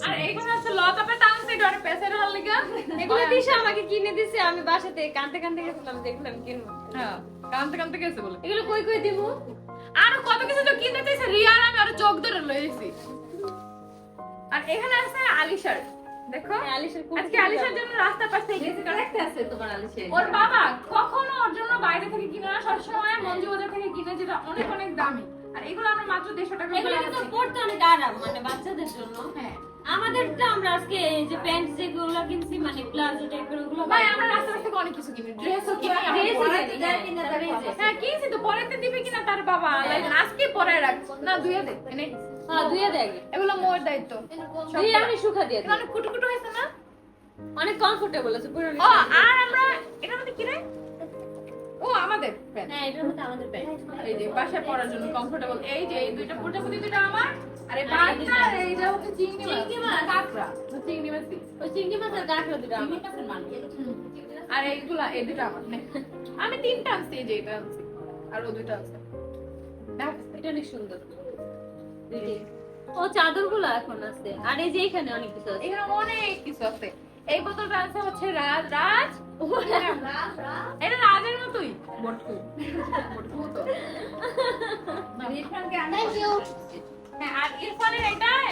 আর এখানে আছে লতাপে তাংসে ডরে পেছার হল লাগা এগুলো দিশা আমাকে কিনে দিছে আমি বাসাতে কানতে কানতে গেছিলাম দেখলাম কিনবো হ্যাঁ কানতে কানতে গেছে বলে এগুলো কই কই দিমু আর কত কিছু তো কিনতে চাইছে রিয়া আর আমি আর চোখ ধরে লইছি আর এখানে আছে আলিশার দেখো আলিশার কোন আজকে আলিশার জন্য রাস্তা পাশে গেছে একটা আছে তোমার আলিশে ওর বাবা কখনো ওর জন্য বাইরে থেকে কিনে না সবসময় মঞ্জু বাজার থেকে কিনে যেটা অনেক অনেক দামি আর এগুলো আমরা মাত্র 150 টাকা এগুলো করে কিন্তু আনছি। পড়তে অনেক আরাম মানে বাচ্চাদের জন্য হ্যাঁ আমাদেরটা আমরা আজকে এই যে প্যান্ট যেগুলো কিনছি মানে প্লাজো টাইপের ওগুলো ভাই আমরা রাস্তা থেকে অনেক কিছু কিনি ড্রেসও কিনি হ্যাঁ কিনছি তো পরেতে দিবে কিনা তার বাবা আজকে পরে রাখবো না দুইয়া দে এনে হ্যাঁ দুইয়া দেখে এগুলো মোর দায়িত্ব দুই আমি শুকা দিয়ে দিই অনেক কুটু হয়েছে না অনেক কমফোর্টেবল আছে পুরো ও আর আমরা এটার মধ্যে কি রে ও আমাদের প্যান্ট হ্যাঁ এটার মধ্যে আমাদের প্যান্ট এই যে বাসায় পরার জন্য কমফোর্টেবল এই যে এই দুইটা প্রজাপতি দুইটা আমার আর এই বাচ্চা আর এই যে হচ্ছে চিংড়ি মাছ কাঁকড়া চিংড়ি মাছ ওই চিংড়ি মাছের কাঁকড়া দিটা আমি আর এইগুলা এই দুটো আমার নে। আমি 3টা আনছি এই যে এটা আনছি আর ও দুইটা আছে দেখ এটা অনেক সুন্দর ও চাদরগুলো এখন আছে আর এই যে এখানে অনেক কিছু আছে এখানে অনেক কিছু আছে এই বোতলটা আছে হচ্ছে রাজ এটা রাজের মতোই বটকু তো হ্যাঁ আর ইরফানের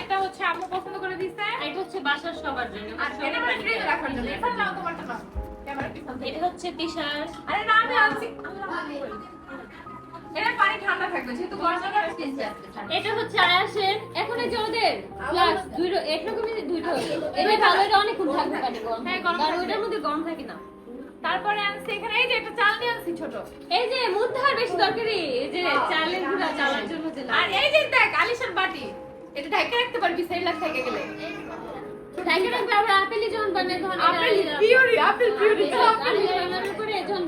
এটা হচ্ছে আম্মু পছন্দ করে দিয়েছে এটা হচ্ছে বাসার সবার জন্য আর এটা মানে ফ্রিজে রাখার জন্য ইরফান নাও তোমারটা নাও ক্যামেরা পিছন থেকে এটা হচ্ছে তিশার আরে না আমি আনছি এটা পানি ঠান্ডা থাকবে যেহেতু গরমের এটা হচ্ছে আয়াসের এখন এই যে ওদের ফ্লাক্স একরকমই দুইটা এটা ভালো এটা অনেকক্ষণ থাকবে পানি গরম হ্যাঁ, গরম আর থাকবে। ওইটার মধ্যে গরম থাকে না তারপরে আনছি এখানে এই যে একটা চালনি আনছি ছোট। এই যে মুদ্রার বেশি দরকারি, এই যে চালের গুঁড়া চালার জন্য যে আর এই যে দেখ আলিশার বাটি, এটা ঢাকা রাখতে পারবি সেই লাখ থেকে গেলে। ঢাকা রাখবে, আবার আপেলই যখন বানাই তখন আপেল পিউরি বানানোর পরে যখন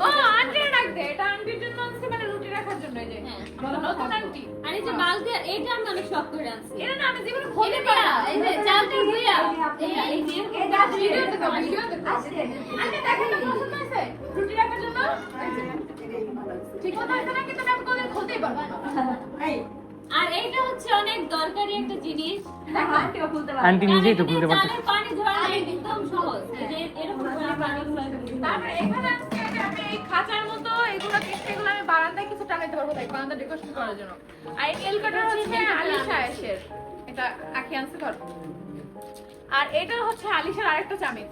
ও আন্টি রাখবে, এটা আন্টির জন্য আনছি, মানে রুটি রাখার জন্য। এই যে নতুন আন্টি। আর এই যে বালতি, এটা আমি অনেক শখ করে আনছি। এটা না আমি জীবনে খোলে এটা এই যে চালটা ধুইয়া এই যে ভিডিওতে কর, ভিডিওতে কর। আন্টি দেখেন না পছন্দ হয়েছে রুটি রাখার জন্য? ঠিক মতো হয়েছে না? কিন্তু আমি কোনোদিন খুলতেই পারবো না। আর এইটা হচ্ছে অনেক দরকারি একটা জিনিস। আন্টি নিজেই তো খুলতে পারতেছে। চালের পানি ঝরানো একদম সহজ। এই যে এরকম করে পানি ঝরানো। তারপরে এখানে আছে যে আমি এই খাঁচার মতো এগুলো কিনতে, এগুলো আমি বারান্দায় কিছু টাঙাইতে পারবো, তাই বারান্দা ডেকোরেশন করার জন্য। আর এই নেল কাটার হচ্ছে আলিশা এসের, এটা আঁকি আনছে ধর। আর এটা হচ্ছে আলিশার আরেকটা চামিচ,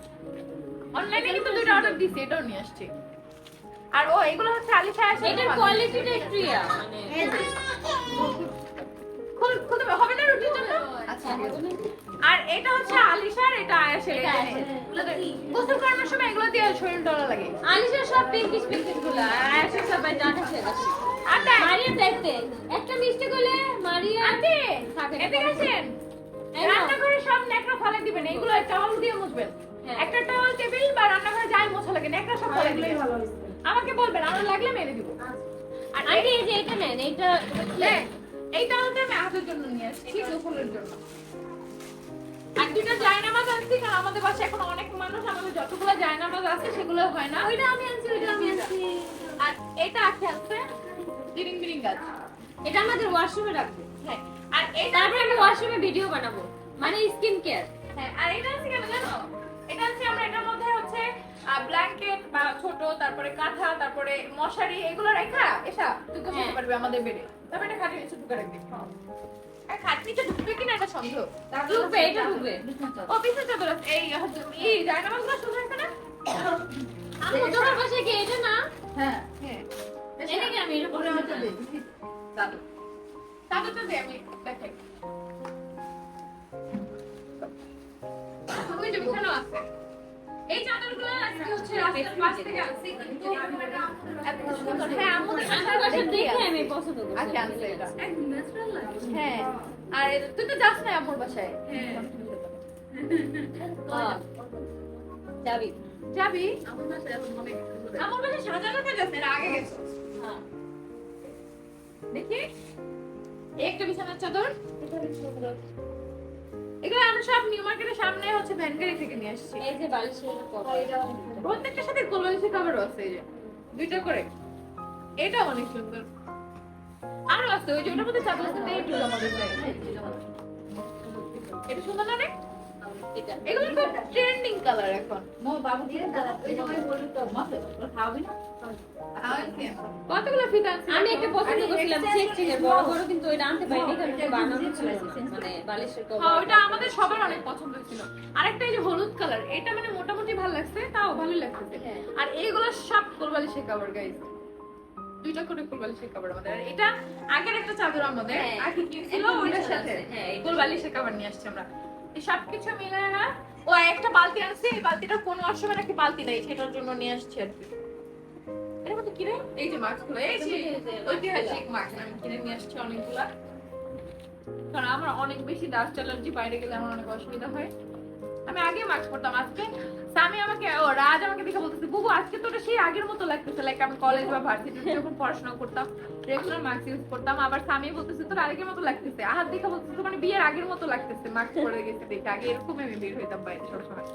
অনলাইনে কিন্তু দুইটা অর্ডার দিছি, এটাও নিয়ে আসছি। আর ও এগুলো হচ্ছে আলিশা এসের। এটার কোয়ালিটিটা একটু মানে খুলতে হবে না রুটির জন্য? আচ্ছা ঠিক আছে। আর এটা হচ্ছে আলিশার, এটা আয়েশের। গোসল করানোর সময় এগুলো দিয়ে শরীর ডলা লাগে। আলিশার সব পিঙ্কিশ গুলো, আর আয়েশার সবাই ডাটা খেয়ে যাচ্ছে। আর দেখ মারিয়া দেখতে একটা মিষ্টি করলে মারিয়া আন্টি থাকে না। এদিকে আসেন। রান্নাঘরে সব ন্যাকড়া ফেলে দিবেন, এগুলো টাওয়াল দিয়ে মুছবেন। একটা টাওয়াল টেবিল বা রান্নাঘরে যাই মোছা লাগে, ন্যাকড়া সব ফেলে দিবেন। আমাকে বলবেন, আমরা লাগলে মেরে দিব। আর আন্টি এই যে এটা নেন, এইটা এই টাওয়ালটা আমি হাতের জন্য নিয়ে আসছি, গোসলের জন্য। আর দুটো জায়নামাজ আনছি, কারণ আমাদের বাসায় এখন অনেক মানুষ, আমাদের যতগুলো জায়নামাজ আছে সেগুলো হয় না। ওইটা আমি আনছি, ওইটা আমি আনছি। আর এটা আঁকি আছে বিরিং বিরিং গাছ। এটা আমাদের ওয়াশরুমে রাখবো। হ্যাঁ, আর এটা তারপরে আমি ওয়াশরুমে ভিডিও বানাবো, মানে স্কিন কেয়ার। হ্যাঁ, আর এটা আছে কেন জানো? এটা আছে আমরা এটার মধ্যে হচ্ছে ব্ল্যাঙ্কেট বা ছোট, তারপরে কাঁথা, তারপরে মশারি, এগুলো রেখা এসা তুই করতে পারবি আমাদের বেডে। তারপরে এটা খাটের নিচে ঢুকে রাখবি। আর খাটের নিচে ঢুকবে কিনা এটা সন্দেহ। ঢুকবে, এটা ঢুকবে। ও বিছানা চাদর আছে, এই এই জায়নামাজগুলো শুধু এখানে। আমি তোমার পাশে কি এটা না? হ্যাঁ হ্যাঁ, এটা কি আমি এরকম চাদর চাদরটা দে, আমি দেখাই। ওই যে বিছানা আছে। এই চাদরগুলো আজকে হচ্ছে রাস্তার পাশ থেকে আনছি, কিন্তু এত সুন্দর। হ্যাঁ, আমাদের আমার পাশে দেখে আমি পছন্দ করি। আচ্ছা আনছে এটা। হ্যাঁ, আর তুই তো যাস না আমার বাসায়। যাবি? যাবি? আমার বাসায় সাজানো থাকে, এর আগে গেছো। হ্যাঁ। দেখি এই একটা বিছানার চাদর, এগুলো আমরা সব নিউ মার্কেটের সামনে হচ্ছে ভ্যানগাড়ি থেকে নিয়ে আসছি। এই যে বালিশের কভার, প্রত্যেকটার সাথে গোলবালিশের কভারও আছে, এই যে দুইটা করে। এটা অনেক সুন্দর। আরো আছে, ওই যে ওটার মধ্যে চাদর আছে, এই টুল আমাদের এটা সুন্দর না রে? এটা এগুলো তো ট্রেন্ডিং কালার এখন। কতগুলো ফিতা আছে? আমি একটা পছন্দ করছিলাম চেক চেকের বড় বড়, কিন্তু ওইটা আনতে পারিনি, কারণ এটা বানানো ছিল না, মানে বালিশের হ্যাঁ, কভার। ওটা আমাদের সবার অনেক পছন্দ ছিল। আরেকটা এই যে হলুদ কালার, এটা মানে মোটামুটি ভালো লাগছে, তাও ভালোই লাগছে। আর এইগুলো সব কোলবালিশের কভার গাইস, দুইটা করে কোলবালিশের কভার আমাদের। আর এটা আগের একটা চাদর আমাদের, আর কি ছিল ওইটার সাথে কোলবালিশের কভার নিয়ে আসছি আমরা। এই সবকিছু মিলে না, ও একটা বালতি আনছে, এই বালতিটা কোন ওয়াশরুমে নাকি বালতি নেই, সেটার জন্য নিয়ে আসছি আর কি। এর মধ্যে কি রে? এই যে মাস্কগুলো, এই যে ঐতিহাসিক মাস্ক আমি কিনে নিয়ে আসছি অনেকগুলা, কারণ আমার অনেক বেশি ডাস্ট অ্যালার্জি, বাইরে গেলে আমার অনেক অসুবিধা হয়। আমি আগে মাস্ক পরতাম, আজকে সামি আমাকে, ও রাজ আমাকে দেখে বলতেছে, বুবু আজকে তো সেই আগের মতো লাগতেছে, লাইক আমি কলেজ বা ভার্সিটিতে যখন পড়াশোনা করতাম রেগুলার মাস্ক ইউজ করতাম। আবার সামি বলতেছে তোর আগের মতো লাগতেছে, আহাত দেখে বলতেছে মানে বিয়ের আগের মতো লাগতেছে মাস্ক পরে গেছে দেখে। আগে এরকম আমি বের হইতাম বাইরে সবসময়,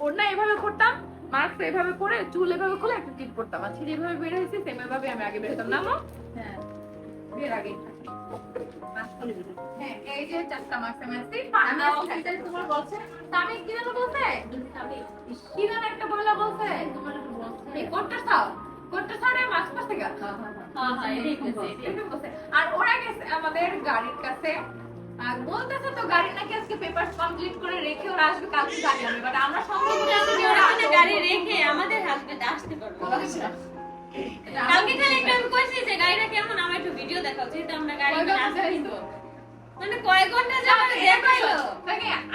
ওড়না এভাবে করতাম, মাস্ক এভাবে করে, চুল এভাবে খুলে একটা টিপ করতাম। আচ্ছা যেভাবে বের হয়েছে সেম এভাবে আমি আগে বের হইতাম না। হ্যাঁ, বিয়ের আগে। হ্যাঁ, এই যে চারটা মাস্ক আমি আসছি। তোমার বলছে সামি কি যেন বলছে, কি যেন একটা মহিলা বলছে, এই কোটটা সাও মাস্ক পাশে গা। আর ওরা গেছে আমাদের গাড়ির কাছে, আর বলতেছে তো গাড়ি নাকি আজকে পেপার কমপ্লিট করে রেখে ওরা আসবে কালকে গাড়ি আনবে, বাট আমরা সঙ্গে করে আসছি, ওরা ওরা গাড়ি রেখে আমাদের হাসবেন্ড আসতে পারবো। কালকে খালি একটা আমি কইছি যে গাড়িটা কেমন, আমার একটু ভিডিও দেখাও, যেহেতু আমরা গাড়ি আসতে কিন্তু মানে কয় ঘন্টা যাবে দেখাইলো।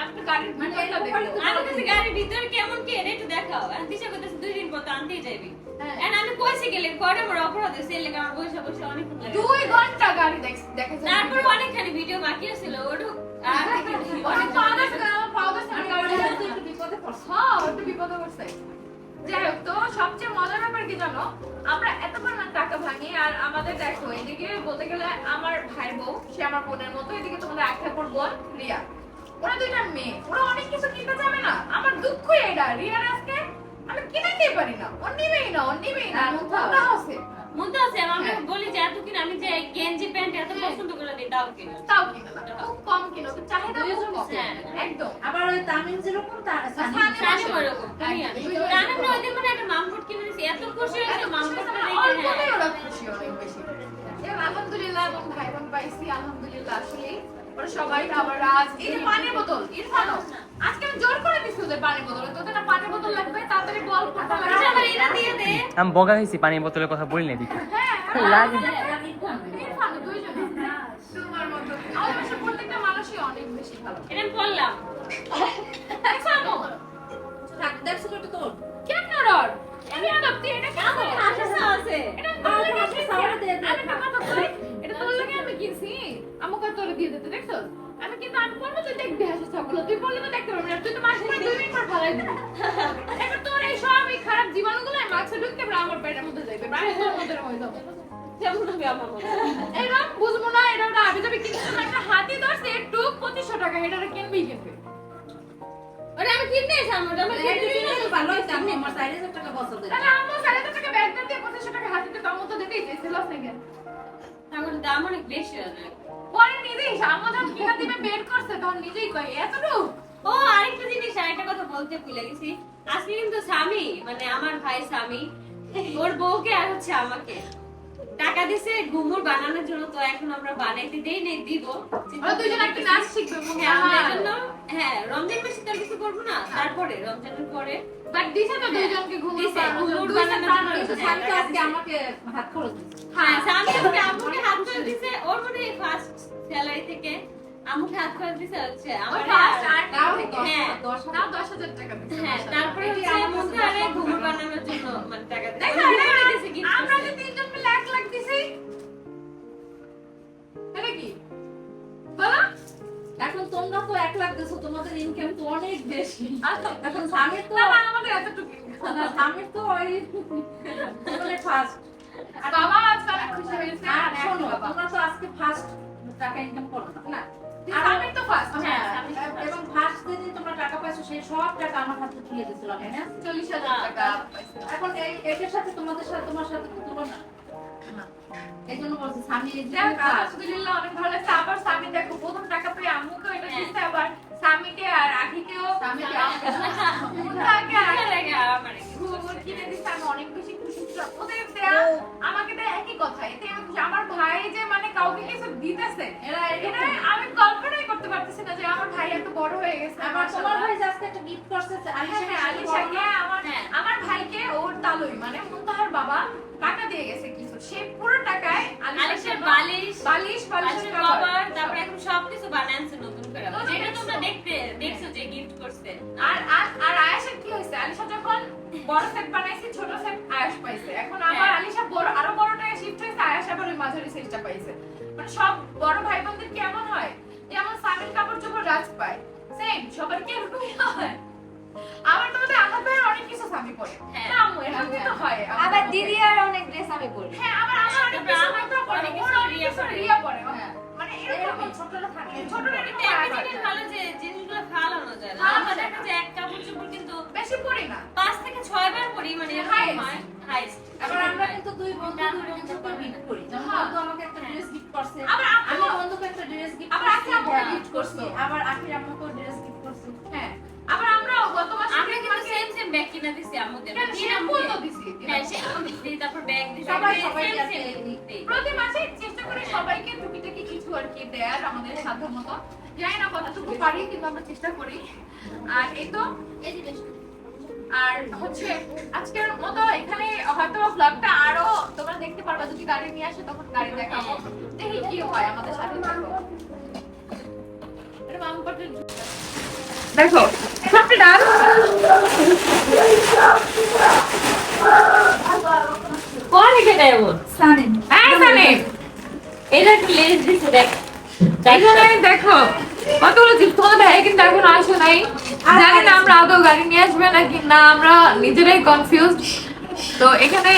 আমি তো গাড়ির ভিতরটা দেখি, আমি কাছে গাড়ির ভিতর কেমন কি এটা একটু দেখাও। দেখাও আর দিশা কইতেছে 2 দিন পর তো আনতেই যাইবি হ্যাঁ। এন্ড আমি কইছি গেলে পরে আমার অপরাধ হইছে এর লাগি আমার বসে বসে অনেক লাগে 2 ঘন্টা গাড়ি দেখেছে তারপর অনেকখানি ভিডিও বাকি ছিল ওটু আর দেখিনি। অনেক পাওয়া গেছে আমার পাওয়া গেছে আমি গাড়ি একটু বিপদে পড়ছি হ্যাঁ একটু বিপদে পড়ছে যাই হোক তো সবচেয়ে মজার ব্যাপার কি জানো আমরা এত পরিমাণ টাকা ভাঙি আর আমাদের দেখো এদিকে বলতে গেলে আমার ভাই বউ সে আমার বোনের মতো এদিকে তোমাদের একটা পর বোন রিয়া ওরা দুইটা মেয়ে ওরা অনেক কিছু কিনতে যাবে না আমার দুঃখ এটা রিয়ার আজকে আমি কিনতেই পারি না ও নিবেই না মনটা আছে মনটা আছে আমি বলি যে এত কিনা আমি যে গেঞ্জি প্যান্ট এত পছন্দ করে দিই তাও কিনা তাও কিনা না খুব কম কিনো তো চাহিদা খুব কম হ্যাঁ। একদম আবার ওই তামিল যেরকম তার সানি ওরকম জানেন না ওই দিন মানে একটা মামুট কিনে দিয়েছি এত খুশি হয়েছে মামুটটা দেখে অল্পতেই ওরা খুশি অনেক বেশি এবং আলহামদুলিল্লাহ এবং ভাই বোন পাইছি আলহামদুলিল্লাহ আসলে ওরা সবাই আবার রাজ এই যে পানির বোতল ইরফানও আজকে আমি জোর করে দিছি ওদের পানির বোতল তোদের না পানির বোতল লাগবে তাড়াতাড়ি বল ফটা আচ্ছা, আমার এটা দিয়ে দে আমি বগা হয়েছি পানির বোতলের কথা বলি না দেখি হ্যাঁ লাগে ইরফান দুইজনে তোমার মতো আমাদের বাসার প্রত্যেকটা মানুষই অনেক বেশি ভালো এটা আমি পড়লাম আচ্ছা আমো দেখছো এটা তোর কেন রড আমি আদপ্তি এটা কেন আশা আছে এটা তোর লাগে আমি একটা কথা বলি এটা তোর লাগে আমি কিনছি আমাকে তোরে দিয়ে দিতে দেখছো আমি কিন্তু আমি বলবো তুই দেখবি হাসি সবগুলো তুই বললে তো দেখতে পারবি না তুই তো মাসে 2 মিনিট পর ফালাই দিবি এবার তোর এই সব এই খারাপ জীবাণুগুলো মাস্কে ঢুকতে পারে আমার পেটের মধ্যে যাইবে প্রায় তোর মধ্যে হয়ে যাবে যেমন আমি আমার মনে এরকম বুঝবো না এটা ওটা আবি যাবি কিন্তু একটা হাতি ধরছে একটু 2500 টাকা এটা কিনবি ওরে আমি কিনতে এসেছি ওটা আমি কিনতে ভালো হইছে আমি আমার 4000 টাকা বছর দেব তাহলে আমার 4000 টাকা ব্যাগ দিয়ে 2500 টাকা হাতিতে কম তো দিতেই চাইছিল নাকি আমার দাম অনেক বেশি আছে পরে নিজেই আমার যখন কিনা দিবে বের করছে তখন নিজেই কই এতটুকু ও আরেকটা জিনিস আরেকটা কথা বলতে ভুলে গেছি আজকে কিন্তু স্বামী মানে আমার ভাই স্বামী ওর বউকে আর হচ্ছে আমাকে টাকা দিছে ঘুমুর বানানোর জন্য তো এখন আমরা বানাইতে দেই নেই দিব ওরা দুইজন একটা নাচ শিখবে হ্যাঁ আমরা এই জন্য হ্যাঁ রমজান মাসে তো আর কিছু করবো না তারপরে রমজানের পরে বাট দিছে তো দুইজনকে ঘুমুর দিছে, ঘুমুর বানানোর জন্য স্বামী তো আজকে আমাকে হাত খরচ দিছে হ্যাঁ স্বামী আমাকে আম্মুকে হাত করে দিছে ওর মনে ফার্স্ট স্যালারি থেকে আম্মুকে হাত করে দিছে হচ্ছে আমার ফার্স্ট আর তাও হ্যাঁ 10,000 টাকা দিছে হ্যাঁ তারপরে হচ্ছে মুখারে ঘুমুর বানানোর জন্য মানে টাকা দিছে দেখো ঘুমুর দিছে gift আমরা করছে। যে তিনজন মিলে 1 লাখ দিছি এটা কি বলো এখন তোমরা তো 1 লাখ দিছো তোমাদের ইনকাম তো অনেক বেশি আচ্ছা এখন স্বামীর তো না না আমাদের এতটুকু স্বামীর তো ওই মানে ফার্স্ট বাবা আজকে অনেক খুশি হয়েছে আর শোনো বাবা তোমরা তো আজকে ফার্স্ট টাকা ইনকাম করো না না আমি তো ফার্স্ট হ্যাঁ, হ্যাঁ আমি তো এবং ফার্স্ট যেদিন তোমরা টাকা পাইছো সেই সব টাকা আমার হাতে তুলে দিছিল না 40,000 টাকা পাইছে এখন এটার সাথে তোমাদের সাথে তোমার সাথে তো তুলনা এই জন্য বলছি স্বামী আলহামদুলিল্লাহ অনেক ভালো লাগছে আবার স্বামী দেখো প্রথম টাকা পেয়ে আম্মুকেও এটা দিচ্ছে আবার স্বামীকে আর আখিকেও মুন্তাকে আর লাগে আর আমার ঘুমুর কিনে দিচ্ছে আমি অনেক বেশি খুশি ছিলাম ওদের দেয়া আমাকে দেয়া একই কথা এতে আমি খুশি। আমার ভাই যে মানে কাউকে কিছু দিতেছে এটা আমি কল্পনাই করতে পারতেছি না যে আমার ভাই এত বড় হয়ে গেছে আমার তোমার ভাই আজকে একটা গিফট করছে আলিশাকে হ্যাঁ। আমার ভাইকে ওর তালুই মানে মুন্তাহার বাবা টাকা দিয়ে গেছে কিছু সে পুরো টাকায় আলিশার বালিশ বালিশ আলিশার কভার তারপরে এখন সবকিছু বানাইছে নতুন করে নতুন যেটা তোমরা দেখছো? দেখছো যে গিফট করছে আর আয়েশের কি হয়েছে আলিশা যখন বড় সেট বানাইছে ছোট সেট আয়েশ পাইছে এখন আবার হ্যাঁ। আলিশা বড় আরো বড়টায় শিফট হয়েছে আয়েশ আবার ওই মাঝারি সেটটা পাইছে মানে সব বড় ভাই বোনদের কেমন হয় যেমন স্বামীর কাপড় চোপড় রাজ পায় সেম সবার কি এরকমই হয় আমার তো আমার ভাইয়ের অনেক কিছু স্বামী পরে হ্যাঁ। না আম্মু এরকমই তো হয় আবার দিদি আর অনেক ড্রেস আমি পরি হ্যাঁ আমার অনেক কিছু আমার তো পরে অনেক ওর কিছু অনেক রিয়া কিছু পরে। রিয়া পরে হ্যাঁ। মানে এরকম এরকম ছোটরা থাকে ছোটরা কিন্তু একটা জিনিস ভালো যে জিনিসগুলো ফালানো যায় না ফালানো আমরা যায় দেখা যায় এক কাপড় চোপড় কিন্তু বেশি পড়ি না 5 থেকে 6 বার পরি মানে এরকম Highest. হয় হাইস্ট আবার আমরা কিন্তু দুই বন্ধুকে গিফট করি যেমন হ্যাঁ। বন্ধু আমাকে একটা ড্রেস গিফট করছে আবার আমি বন্ধুকে একটা ড্রেস গিফট আবার আখি আমাকে gift করছে। আবার আখির আমাকে ড্রেস গিফট করছে হ্যাঁ আবার আমরাও গত মাসে আমরা কিন্তু সেম সেম ব্যাগ কিনে দিছি আমাদের হ্যাঁ, শ্যাম্পু তো দিছি। হ্যাঁ শ্যাম্পু দিছি তারপর ব্যাগ দিছি সবাই same সবাইকে same আছে দিই। প্রতি মাসে চেষ্টা করি সবাইকে টুকিটাকি কিছু আর কি দেয়ার আমাদের সাধ্য মতো জানি না কতটুকু পারি কিন্তু আমরা চেষ্টা করি আর এই তো আর হচ্ছে আজকের মতো এখানে হয়তো ব্লগটা আরো তোমরা দেখতে পারবা যদি গাড়ি নিয়ে আসে তখন গাড়ি দেখাবো দেখি কি হয় আমাদের সাথে থাকো দেখো সবটা ডাল এটা এমন সানিন এই সানি এটা একটু লেজ দিছে দেখ এখানে দেখো কতগুলো চিপস, তোমাদের ভাই কিন্তু এখন আসে নাই। জানি না আমরা আদৌ গাড়ি নিয়ে আসবে নাকি না, আমরা নিজেরাই কনফিউজ। তো এখানে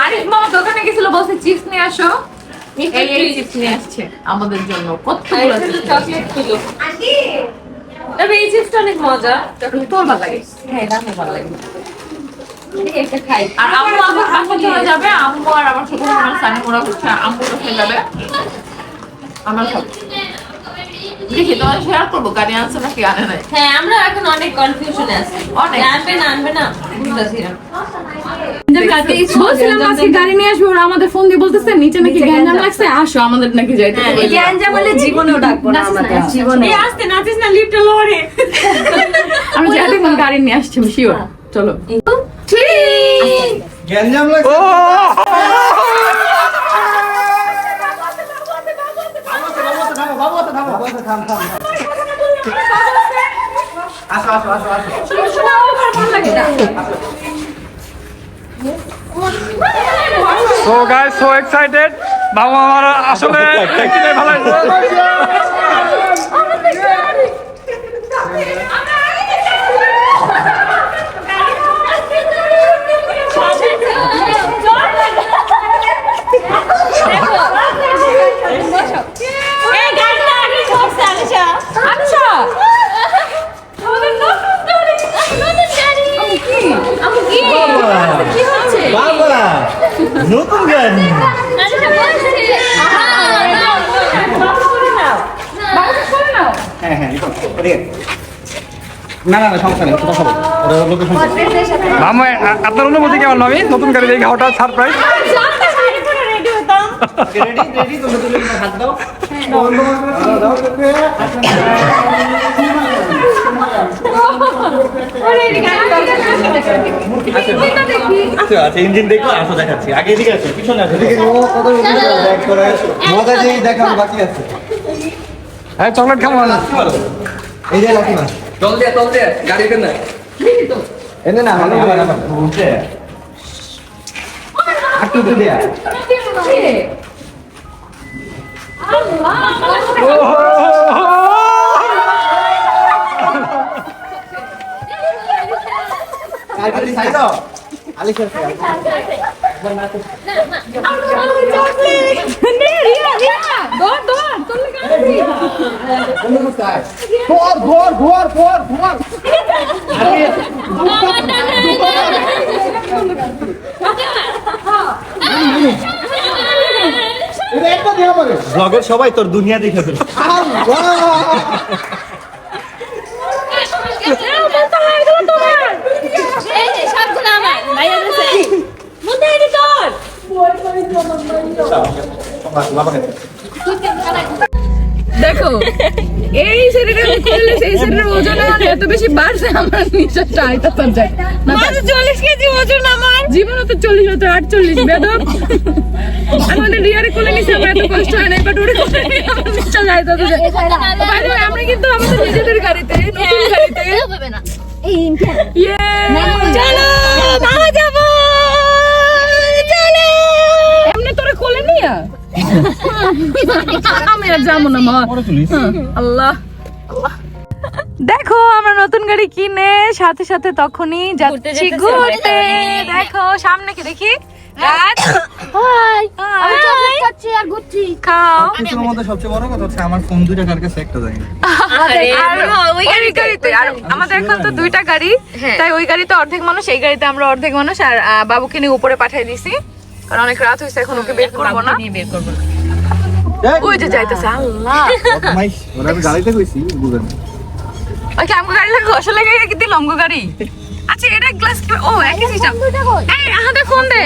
আরিফ মামা দোকানে গেছিল, বলছে চিপস নিয়ে আসো। এই চিপস নিয়ে আসছে আমাদের জন্য কতগুলো চকলেট কিলো তবে এই চিপসটা অনেক মজা। তোর ভালো লাগে। হ্যাঁ এটা আমার ভালো লাগে। একটা খাই আর আম্মু আমার পাশে চলে যাবে, আম্মু আর আমার ছোট বোন সানি মোরা হচ্ছে আম্মু খেয়ে যাবে। আমার সব দেখি তোমার শেয়ার করবো গাড়ি আনছে নাকি আনে নাই। হ্যাঁ আমরা এখন অনেক কনফিউশনে আছি, অনেক। আনবে না বুঝতেছি না। বলছিলাম আজকে গাড়ি নিয়ে আসবো, ওরা আমাদের ফোন দিয়ে বলতেছে নিচে নাকি গ্যাঞ্জাম লাগছে, আসো আমাদের নাকি যাইতে হবে। গ্যাঞ্জাম হলে জীবনেও ডাকবো না আমাদের জীবনে। এই আসতে নাচিস না, লিফটে লড়ে। আমি যাই গাড়ি নিয়ে আসছি, শিওর। চলো গ্যাঞ্জাম লাগছে। আসো আসো আসো আসো। So guys, so excited. বাবা আমার আসলে দেখতে ভালো লাগছে। এই গাড়িটা আগে করছে আলিশা। আচ্ছা বাবা নতুন গাড়ি। হ্যাঁ হ্যাঁ না না না সমস্যা নেই, কথা বলো। ওরা লোকেশন মামা আপনার অনুমতি কেমন? আমি নতুন গাড়ি দেখে হঠাৎ সারপ্রাইজ। রেডি রেডি, তোমরা দুজন হাত দাও। দাও তোকে। আচ্ছা আচ্ছা ইঞ্জিন দেখো, আসো দেখাচ্ছি। আগে এদিকে আসো, পিছনে আসো। এদিকে ও কত ব্যাক করে মজা যেই দেখানো বাকি আছে। হ্যাঁ চকলেট খাবো না। এই যে লাকি মাছ। চল দে গাড়ি কেন এনে না মানে বুঝছে একটু দেয়া। আলিশার সাইড দাও, আলিশার সাইড। ধর ধর ধর ধর ধর। ব্লগের সবাই তোর দুনিয়া দেখে ফেল। এই যে সবগুলো আমার ভাইয়া দিছে মুন্ডা এডি তোর দেখো এই শরীরে করলে সেই শরীরের ওজন এত বেশি বাড়ছে, আমার নিঃশ্বাসটা আইতাছে যায় না। 40 কেজি ওজন আমার জীবনে তো 40 হতো 48 বেদব। আমাদের রিয়ারে কোলে নিছে, আমার এত কষ্ট হয় না, বাট ওরে কোলে নিয়ে আমার নিঃশ্বাস আইতাছে যায়। বাই দ্য ওয়ে আমরা কিন্তু আমাদের নিজেদের গাড়িতে, নতুন গাড়িতে হবে না এই ইমতিয়ান ইয়ে চলো মামা যাব চলো এমনি তোরে কোলে নিয়া আমি আর যাবো না মা। আল্লাহ দেখো আমরা নতুন গাড়ি কিনে সাথে সাথে তখনই যাচ্ছি ঘুরতে। দেখো সামনে কি দেখি রাজ। হাই আমি চকলেট খাচ্ছি আর ঘুরছি। খাও। কিছুর মধ্যে সবচেয়ে বড় কথা হচ্ছে আমার ফোন দুইটা কার কাছে একটা যায় না। আর ওই গাড়িতে আর আমাদের এখন তো দুইটা গাড়ি, তাই ওই গাড়িতে অর্ধেক মানুষ, এই গাড়িতে আমরা অর্ধেক মানুষ। আর বাবুকে নিয়ে উপরে পাঠিয়ে দিছি, কারণ অনেক রাত হয়েছে, এখন ওকে বের করবো না। ওই যে যাইতেছে আল্লাহ। ওরা আমি গাড়িতে কইছি বুঝেন। ওকে আমাকে গাড়ি লাগবে, আসলে কি দিল অঙ্গ গাড়ি। আচ্ছা এটা গ্লাস কি? ও একই সিস্টেম। এই হাতে ফোন দে।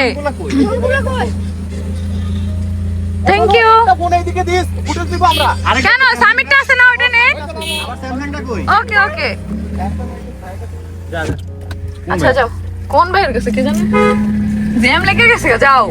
Thank you. ফোন এইদিকে দিস, ফুটেজ দিব আমরা। কেন সামিটটা আছে না, ওটা নে। আমার স্যামসাংটা কই? ওকে ওকে আচ্ছা যাও। কোন বাইরে গেছে কে জানে, জ্যাম লেগে গেছে, যাও।